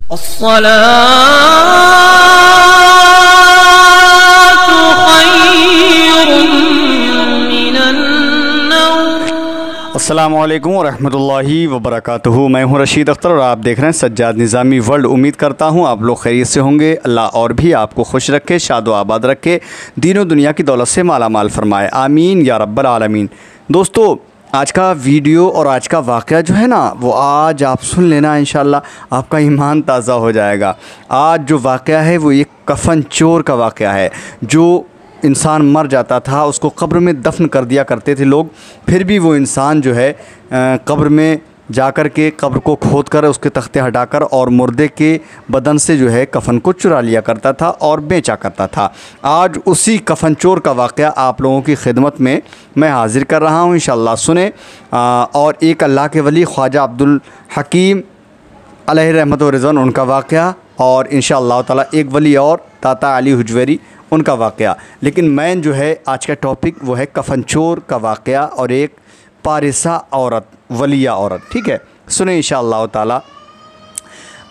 अस्सलातु खैरुम मिनन्नौम। अस्सलामुअलैकुम वरहमतुल्लाहि वबरकातुहू। मैं हूं रशीद अख्तर और आप देख रहे हैं सज्जाद निज़ामी वर्ल्ड। उम्मीद करता हूं आप लोग खैरियत से होंगे। अल्लाह और भी आपको खुश रखे, शादो आबाद रखे, दीनों दुनिया की दौलत से माला माल फरमाए, आमीन या रब्बल आलमीन। दोस्तों, आज का वीडियो और आज का वाक़या जो है ना, वो आज आप सुन लेना, इंशाअल्लाह आपका ईमान ताज़ा हो जाएगा। आज जो वाक़या है वो एक कफ़न चोर का वाक़या है। जो इंसान मर जाता था उसको कब्र में दफन कर दिया करते थे लोग, फिर भी वो इंसान जो है कब्र में जाकर के कब्र को खोद कर उसके तख्ते हटाकर और मुर्दे के बदन से जो है कफ़न को चुरा लिया करता था और बेचा करता था। आज उसी कफ़न चोर का वाक़या आप लोगों की खिदमत में मैं हाज़िर कर रहा हूँ, इंशाअल्लाह सुने। और एक अल्लाह के वली ख्वाजा अब्दुल हकीम अलैहि रहमत व रिज़वान उनका वाक़या, और इंशाअल्लाह ताला एक वली और ताता अली हुजवेरी उनका वाक़या। लेकिन मैं जो है आज का टॉपिक वो है कफ़न चोर का वाक़या और एक पारिसा औरत, वलिया औरत। ठीक है, सुने इंशाअल्लाह ताला।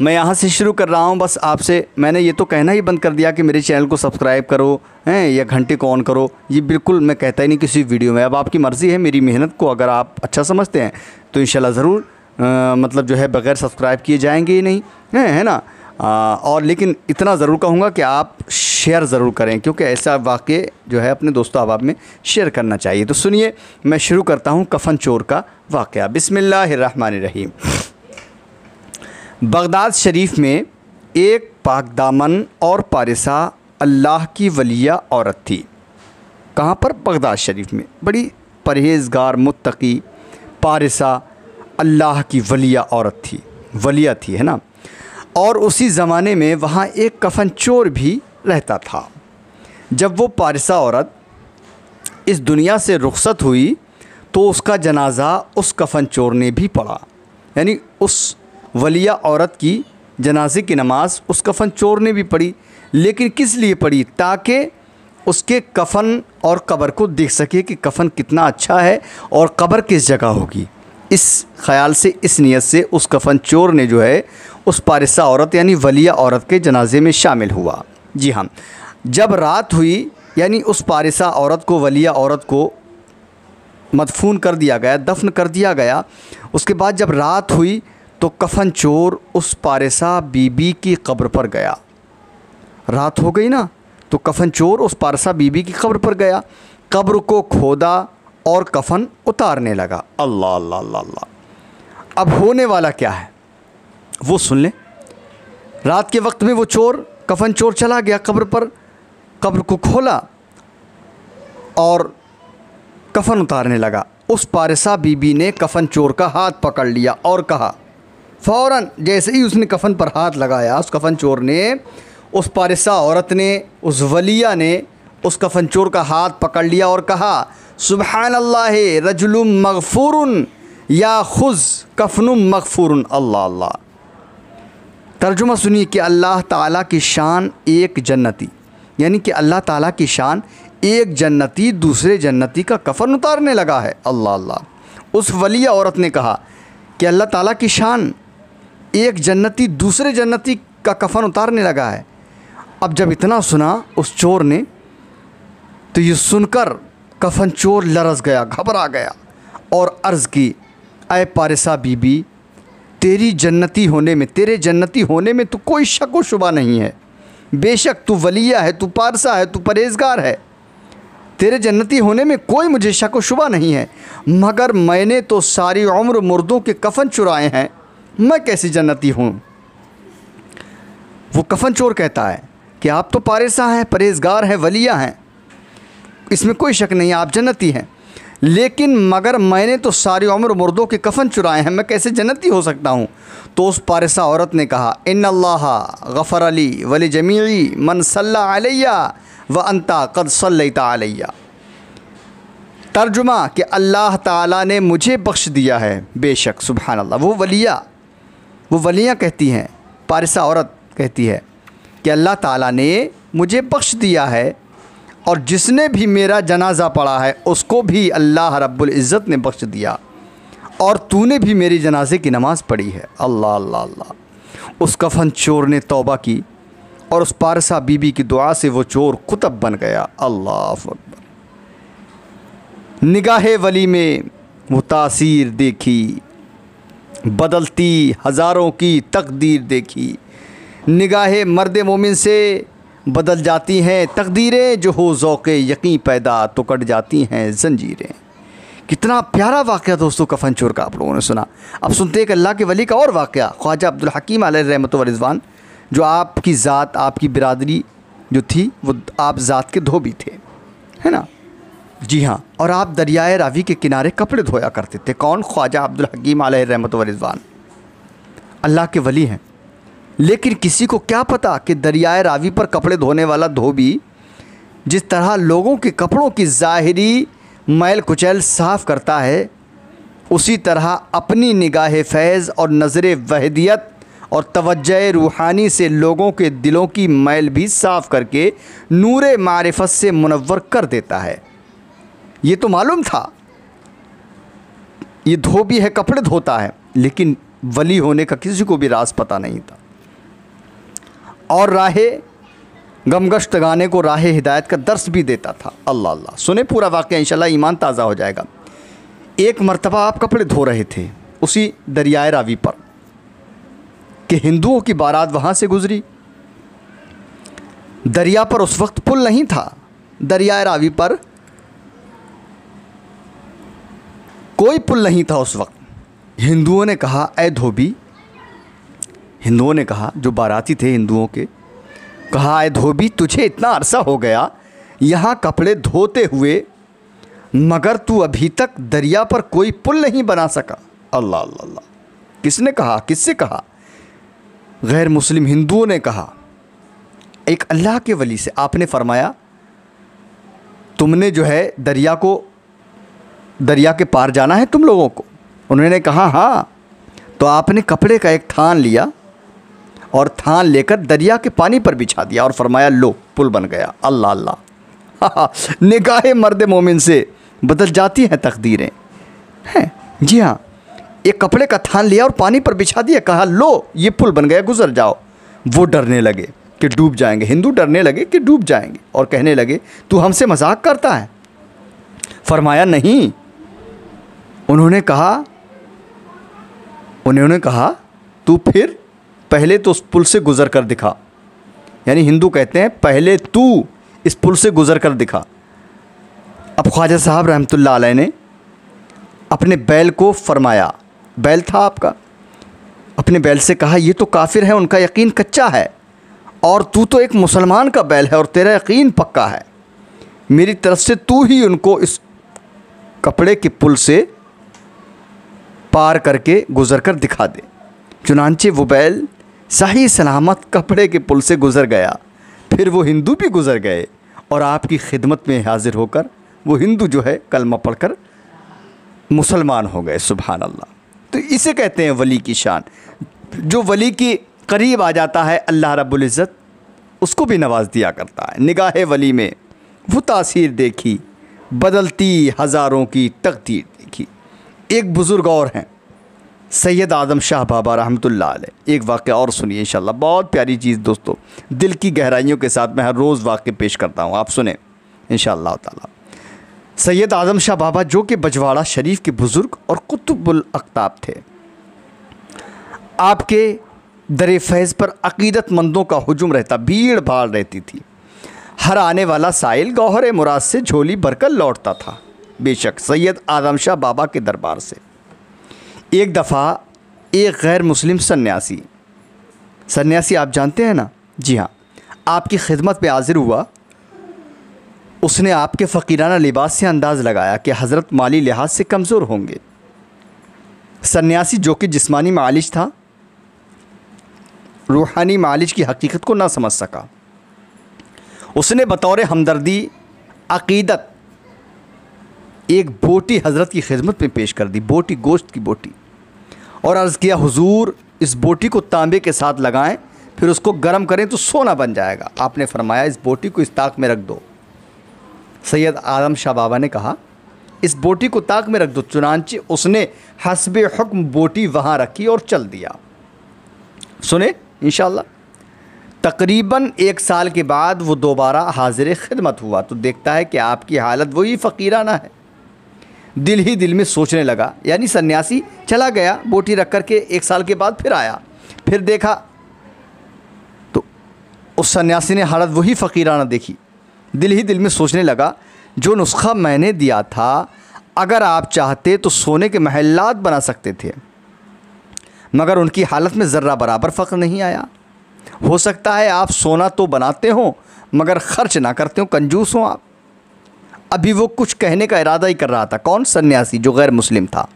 मैं यहाँ से शुरू कर रहा हूँ। बस आपसे मैंने ये तो कहना ही बंद कर दिया कि मेरे चैनल को सब्सक्राइब करो हैं या घंटे को ऑन करो, ये बिल्कुल मैं कहता ही नहीं किसी वीडियो में। अब आपकी मर्ज़ी है, मेरी मेहनत को अगर आप अच्छा समझते हैं तो इंशाल्लाह ज़रूर मतलब जो है बग़ैर सब्सक्राइब किए जाएंगे ही नहीं, है ना। और लेकिन इतना ज़रूर कहूँगा कि आप शेयर ज़रूर करें, क्योंकि ऐसा वाक़े जो है अपने दोस्तों अहबाब में शेयर करना चाहिए। तो सुनिए, मैं शुरू करता हूँ कफ़न चोर का वाक़या। बिस्मिल्लाहिर्रहमानिर्रहीम। बगदाद शरीफ में एक पाकदामन और पारिसा अल्लाह की वलिया औरत थी। कहाँ पर? बगदाद शरीफ में। बड़ी परहेज़गार, मुत्तकी, पारिसा अल्लाह की वलिया औरत थी, वलिया थी, है ना। और उसी ज़माने में वहाँ एक कफ़न चोर भी रहता था। जब वो पारिसा औरत इस दुनिया से रुखसत हुई तो उसका जनाज़ा उस कफ़न चोर ने भी पढ़ा। यानी उस वलिया औरत की जनाजे की नमाज़ उस कफ़न चोर ने भी पढ़ी। लेकिन किस लिए पढ़ी? ताकि उसके कफ़न और कब्र को देख सके कि कफ़न कितना अच्छा है और कब्र किस जगह होगी। इस ख़याल से, इस नीयत से उस कफ़न चोर ने जो है उस पारिसा औरत यानी वलिया औरत के जनाजे में शामिल हुआ। जी हाँ, जब रात हुई यानी उस पारिसा औरत को, वलिया औरत को मदफून कर दिया गया, दफन कर दिया गया। उसके बाद जब रात हुई तो कफ़न चोर उस पारिसा बीबी की कब्र पर गया। रात हो गई ना, तो कफ़न चोर उस पारिसा बीबी की कब्र पर गया, कब्र को खोदा और कफ़न उतारने लगा। अल्लाह अल्लाह अल्लाह अल्लाह। अब होने वाला क्या है वो सुन ले। रात के वक्त में वो चोर, कफ़न चोर चला गया कब्र पर, कब्र को खोला और कफ़न उतारने लगा। उस पारिसा बीबी ने कफ़न चोर का हाथ पकड़ लिया और कहा, फ़ौरन जैसे ही उसने कफ़न पर हाथ लगाया, उस कफ़न चोर ने, उस पारिसा औरत ने, उस वलिया ने उस कफ़न चोर का हाथ पकड़ लिया और कहा, सुबहानल्लाह रजुलुम मग़फ़ूरुन या खुज़ कफ़नुम मग़फ़ूरुन। अल्लाह अल्लाह। तर्जुमा सुनिए कि अल्लाह ताला की शान एक जन्नती, यानी कि अल्लाह ताला की शान एक जन्नती दूसरे जन्नती का कफ़न उतारने लगा है। अल्लाह अल्लाह। उस वलिया औरत ने कहा कि अल्लाह ताला की शान एक जन्नती दूसरे जन्नती का कफ़न उतारने लगा है। अब जब इतना सुना उस चोर ने, तो ये सुनकर कफ़न चोर लरज़ गया, घबरा गया और अर्ज़ की, ऐ पारिसा बीबी, तेरी जन्नती होने में, तेरे जन्नती होने में तो कोई शक व शुबा नहीं है। बेशक तू वलिया है, तू पारसा है, तू परहेज़गार है, तेरे जन्नती होने में कोई मुझे शक व शुबा नहीं है। मगर मैंने तो सारी उम्र मुर्दों के कफ़न चुराए हैं, मैं कैसी जन्नती हूँ? वो कफ़न चोर कहता है कि आप तो पारसा हैं, परहेज़गार हैं, वलिया हैं, इसमें कोई शक नहीं है, आप जन्नती हैं। लेकिन मगर मैंने तो सारी उम्र मुर्दों के कफ़न चुराए हैं, मैं कैसे जन्नती हो सकता हूँ? तो उस पारिसा औरत ने कहा, इन्नल्लाह गफ़र अली वली जमीई मन सल्ला अलैया व अंता क़द सल्लैता अलैया। तर्जुमा कि अल्लाह ताला ने मुझे बख्श दिया है, बेशक। सुभान अल्लाह। वो वलियाँ कहती हैं, पारिसा औरत कहती है कि अल्लाह ताला ने मुझे बख्श दिया है और जिसने भी मेरा जनाज़ा पढ़ा है उसको भी अल्लाह रब्बुल इज़्ज़त ने बख्श दिया, और तूने भी मेरी जनाजे की नमाज़ पढ़ी है। अल्लाह अल्लाह अल्लाह। उस कफन चोर ने तौबा की और उस पारसा बीबी की दुआ से वो चोर कुतब बन गया। अल्लाह अकबर। निगाहे वली में वो तासीर देखी, बदलती हज़ारों की तकदीर देखी। निगाहे मर्द मोमिन से बदल जाती हैं तकदीरें, जो हो ज़ौक़े यकीन पैदा तो कट जाती हैं ज़ंजीरें। कितना प्यारा वाक़या दोस्तों कफन चोर का आप लोगों ने सुना। अब सुनते एक अल्लाह के वली का और वाक़या, ख्वाजा अब्दुल हकीम अलैहि रहमत व रिज़वान, जो आपकी ज़ात, आपकी बिरादरी जो थी वो आप ज़ात के धोबी थे, है ना। जी हाँ, और आप दरियाए रावी के किनारे कपड़े धोया करते थे। कौन? ख्वाजा अब्दुल हकीम अलैहि रहमत व रिज़वान, अल्लाह के वली हैं। लेकिन किसी को क्या पता कि दरियाए रावी पर कपड़े धोने वाला धोबी जिस तरह लोगों के कपड़ों की ज़ाहिरी मैल कुचैल साफ़ करता है, उसी तरह अपनी निगाह फैज़ और नज़र वहदियत और तवज्जो रूहानी से लोगों के दिलों की मैल भी साफ़ करके नूरे मारिफत से मुनव्वर कर देता है। ये तो मालूम था, ये धोबी है, कपड़े धोता है, लेकिन वली होने का किसी को भी राज पता नहीं था। और राहे गमगश्त गाने को राह हिदायत का दर्स भी देता था। अल्लाह अल्लाह। सुने पूरा वाक़या, इंशाल्लाह ईमान ताज़ा हो जाएगा। एक मर्तबा आप कपड़े धो रहे थे उसी दरियाए रावी पर कि हिंदुओं की बारात वहाँ से गुज़री। दरिया पर उस वक्त पुल नहीं था, दरियाए रावी पर कोई पुल नहीं था उस वक्त। हिंदुओं ने कहा, ऐ धोबी, हिंदुओं ने कहा, जो बाराती थे हिंदुओं के, कहा, ऐ धोबी, तुझे इतना अरसा हो गया यहाँ कपड़े धोते हुए, मगर तू अभी तक दरिया पर कोई पुल नहीं बना सका। अल्लाह अल्लाह अल्लाह। किसने कहा? किससे कहा? गैर मुस्लिम हिंदुओं ने कहा, एक अल्लाह के वली से। आपने फरमाया, तुमने जो है दरिया के पार जाना है तुम लोगों को? उन्होंने कहा, हाँ। तो आपने कपड़े का एक थान लिया और थान लेकर दरिया के पानी पर बिछा दिया और फरमाया, लो पुल बन गया। अल्लाह अल्लाह। निगाहे मर्द मोमिन से बदल जाती हैं तकदीरें, हैं। जी हाँ, एक कपड़े का थान लिया और पानी पर बिछा दिया, कहा, लो ये पुल बन गया, गुजर जाओ। वो डरने लगे कि डूब जाएंगे, हिंदू डरने लगे कि डूब जाएंगे और कहने लगे, तू हमसे मजाक करता है? फरमाया, नहीं। उन्होंने कहा तू फिर पहले तो उस पुल से गुज़र कर दिखा। यानी हिंदू कहते हैं, पहले तू इस पुल से गुज़र कर दिखा। अब ख्वाजा साहब रहमतुल्लाह अलैह ने अपने बैल को फरमाया, बैल था आपका, अपने बैल से कहा, ये तो काफिर है, उनका यकीन कच्चा है, और तू तो एक मुसलमान का बैल है और तेरा यकीन पक्का है। मेरी तरफ से तू ही उनको इस कपड़े के पुल से पार करके गुज़र कर दिखा दे। चुनांचे वो बैल सही सलामत कपड़े के पुल से गुज़र गया। फिर वो हिंदू भी गुज़र गए और आपकी खिदमत में हाजिर होकर वो हिंदू जो है कलमा पढ़कर मुसलमान हो गए। सुभान अल्लाह। तो इसे कहते हैं वली की शान। जो वली के करीब आ जाता है अल्लाह रब्बुल इज़्ज़त उसको भी नवाज दिया करता है। निगाहे वली में वो तासीर देखी, बदलती हज़ारों की तकदीर देखी। एक बुज़ुर्ग और हैं, सैयद आज़म शाह बाबा रहमतुल्लाह अलैह। एक वाक़या और सुनिए इंशाअल्लाह, बहुत प्यारी चीज़ दोस्तों, दिल की गहराइयों के साथ मैं हर रोज़ वाक़े पेश करता हूँ, आप सुने इंशाअल्लाह ताला। सैयद आज़म शाह बाबा जो कि बजवाड़ा शरीफ के बुज़ुर्ग और कुतुबुल अक़ताब थे, आपके दर फैज़ पर अक़ीदतमंदों का हुजूम रहता, भीड़ भाड़ रहती थी। हर आने वाला साइल गौहर मुराद से झोली भरकर लौटता था। बेशक सैयद आज़म शाह बाबा के दरबार से एक दफ़ा एक गैर मुस्लिम सन्यासी आप जानते हैं ना, जी हाँ, आपकी खिदमत में हाजिर हुआ। उसने आपके फ़कीराना लिबास से अंदाज़ लगाया कि हज़रत माली लिहाज से कमज़ोर होंगे। सन्यासी जो कि जिस्मानी मालिज था, रूहानी मालिज की हकीकत को ना समझ सका। उसने बतौर हमदर्दी अक़ीदत एक बोटी हज़रत की खिदमत में पेश कर दी, बोटी, गोश्त की बोटी, और अर्ज़ किया, हुजूर इस बोटी को तांबे के साथ लगाएं, फिर उसको गर्म करें तो सोना बन जाएगा। आपने फरमाया, इस बोटी को इस ताक में रख दो। सैयद आज़म शाह बाबा ने कहा, इस बोटी को ताक में रख दो। चुनांचे उसने हस्बे हुक्म बोटी वहाँ रखी और चल दिया। सुने, इंशाअल्लाह। तकरीबन 1 साल के बाद वो दोबारा हाजिर खिदमत हुआ तो देखता है कि आपकी हालत वही फ़कीराना है। दिल ही दिल में सोचने लगा, यानी सन्यासी चला गया बोटी रख कर के, 1 साल के बाद फिर आया, फिर देखा तो उस सन्यासी ने हालत वही फ़कीराना देखी। दिल ही दिल में सोचने लगा, जो नुस्खा मैंने दिया था अगर आप चाहते तो सोने के महल्लात बना सकते थे, मगर उनकी हालत में ज़र्रा बराबर फ़ख्र नहीं आया। हो सकता है आप सोना तो बनाते हो मगर ख़र्च ना करते हो, कंजूस हो आप। अभी वो कुछ कहने का इरादा ही कर रहा था। कौन? सन्यासी जो गैर मुस्लिम था।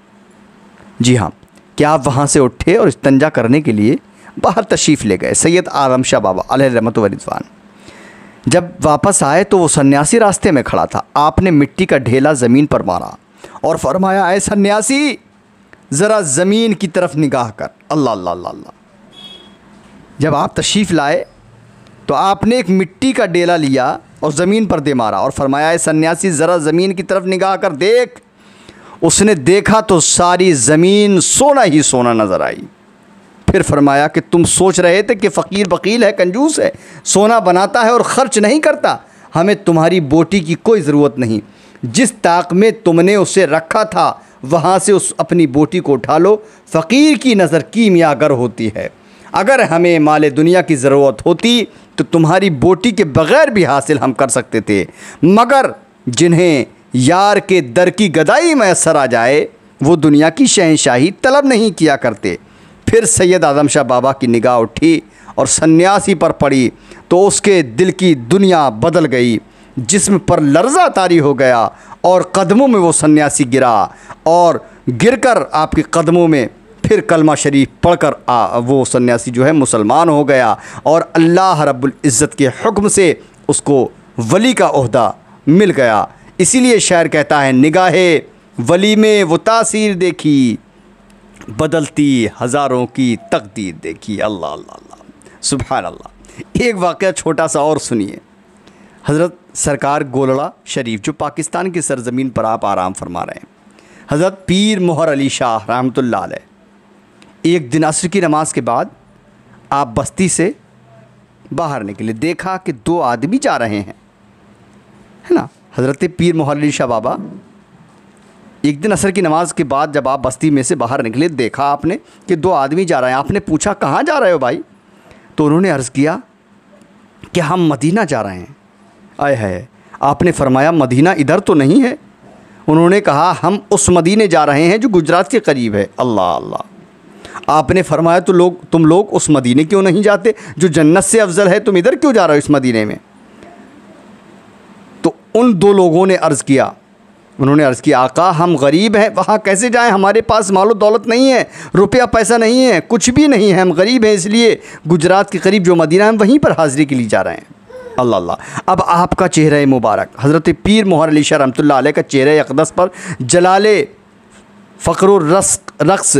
जी हाँ, क्या आप वहाँ से उठे और इस्तंजा करने के लिए बाहर तशरीफ़ ले गए। सैयद आज़म शाह बाबा अलैहि रहमत व रिज़वान जब वापस आए तो वो सन्यासी रास्ते में खड़ा था। आपने मिट्टी का ढेला ज़मीन पर मारा और फरमाया, ऐ सन्यासी ज़रा ज़मीन की तरफ निगाह कर। अल्लाह अल्लाह अल्लाह अल्लाह। जब आप तशरीफ़ लाए तो आपने एक मिट्टी का डेला लिया और ज़मीन पर दे मारा और फरमाया, ऐ सन्यासी ज़रा ज़मीन की तरफ निगाह कर देख। उसने देखा तो सारी ज़मीन सोना ही सोना नज़र आई। फिर फरमाया कि तुम सोच रहे थे कि फ़कीर वकील है, कंजूस है, सोना बनाता है और ख़र्च नहीं करता। हमें तुम्हारी बोटी की कोई ज़रूरत नहीं। जिस ताक में तुमने उसे रखा था वहाँ से उस अपनी बोटी को उठा लो। फ़कीर की नज़र कीमियागर होती है। अगर हमें माले दुनिया की ज़रूरत होती तो तुम्हारी बोटी के बग़ैर भी हासिल हम कर सकते थे, मगर जिन्हें यार के दर की गदाई मैसर आ जाए वो दुनिया की शहंशाही तलब नहीं किया करते। फिर सैयद आज़म शाह बाबा की निगाह उठी और सन्यासी पर पड़ी तो उसके दिल की दुनिया बदल गई, जिस्म पर लर्ज़ा तारी हो गया और कदमों में वो सन्यासी गिरा और गिरकर आपके कदमों में फिर कलमा शरीफ पढ़कर वो सन्यासी जो है मुसलमान हो गया और अल्लाह रब्बुल इज़्ज़त के हुक्म से उसको वली का ओहदा मिल गया। इसीलिए शायर कहता है, निगाहे वली में वो तासीर देखी, बदलती हज़ारों की तकदीर देखी। अल्लाह अल्लाह अल्लाह, सुभान अल्लाह। एक वाक़या छोटा सा और सुनिए। हज़रत सरकार गोलड़ा शरीफ जो पाकिस्तान की सरज़मीन पर आप आराम फरमा रहे हैं, हज़रत पीर मोहर अली शाह रहमतुल्लाह अलैह, एक दिन असर की नमाज के बाद आप बस्ती से बाहर निकले, देखा कि 2 आदमी जा रहे हैं, है ना। हज़रत पीर मोहर अली शाह बाबा एक दिन असर की नमाज के बाद जब आप बस्ती में से बाहर निकले, देखा आपने कि 2 आदमी जा रहे हैं। आपने पूछा, कहाँ जा रहे हो भाई? तो उन्होंने अर्ज़ किया कि हम मदीना जा रहे हैं। आए है, आपने फरमाया मदीना इधर तो नहीं है? उन्होंने कहा, हम उस मदीने जा रहे हैं जो गुजरात के करीब है। अल्लाह अल्लाह। आपने फरमाया, तो तुम लोग उस मदीने क्यों नहीं जाते जो जन्नत से अफजल है? तुम इधर क्यों जा रहे हो इस मदीने में? तो उन 2 लोगों ने अर्ज़ किया, उन्होंने अर्ज़ किया, आका हम गरीब हैं, वहाँ कैसे जाएं? हमारे पास मालो दौलत नहीं है, रुपया पैसा नहीं है, कुछ भी नहीं है, हम गरीब हैं, इसलिए गुजरात के करीब जो मदीना है हम वहीं पर हाज़िरी के लिए जा रहे हैं। अल्लाह अल्लाह। अब आपका चेहरा मुबारक हज़रत पीर मोहर अली शाह रहमतुल्लाह अलैह का चेहरा अक़दस पर जलाले फ़क्र रक़्स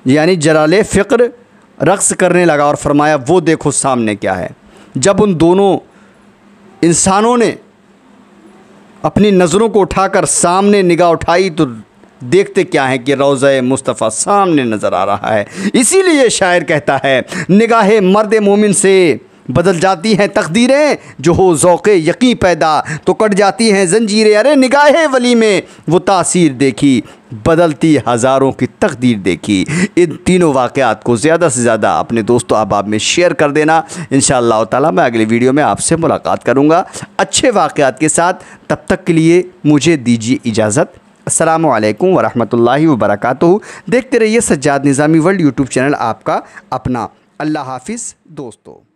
यानी जलाले फ़िक्र रक़्स करने लगा और फरमाया, वो देखो सामने क्या है। जब उन दोनों इंसानों ने अपनी नज़रों को उठाकर सामने निगाह उठाई तो देखते क्या है कि रोज़ा मुस्तफ़ा सामने नज़र आ रहा है। इसीलिए शायर कहता है, निगाहे मर्द मोमिन से बदल जाती हैं तकदीरें, जो हो ज़ौक़े यकीन पैदा तो कट जाती हैं ज़ंजीरें। अरे निगाहे वली में वो तासीर देखी, बदलती हज़ारों की तकदीर देखी। इन तीनों वाक़यात को ज़्यादा से ज़्यादा अपने दोस्तों अहबाब में शेयर कर देना। इंशाअल्लाह ताला मैं अगले वीडियो में आपसे मुलाकात करूँगा अच्छे वाक़यात के साथ। तब तक के लिए मुझे दीजिए इजाज़त। अस्सलामु अलैकुम वरहमतुल्लाहि वबरकातुहू। देखते रहिए सज्जाद निज़ामी वर्ल्ड यूट्यूब चैनल आपका अपना। अल्लाह हाफ़िज़ दोस्तों।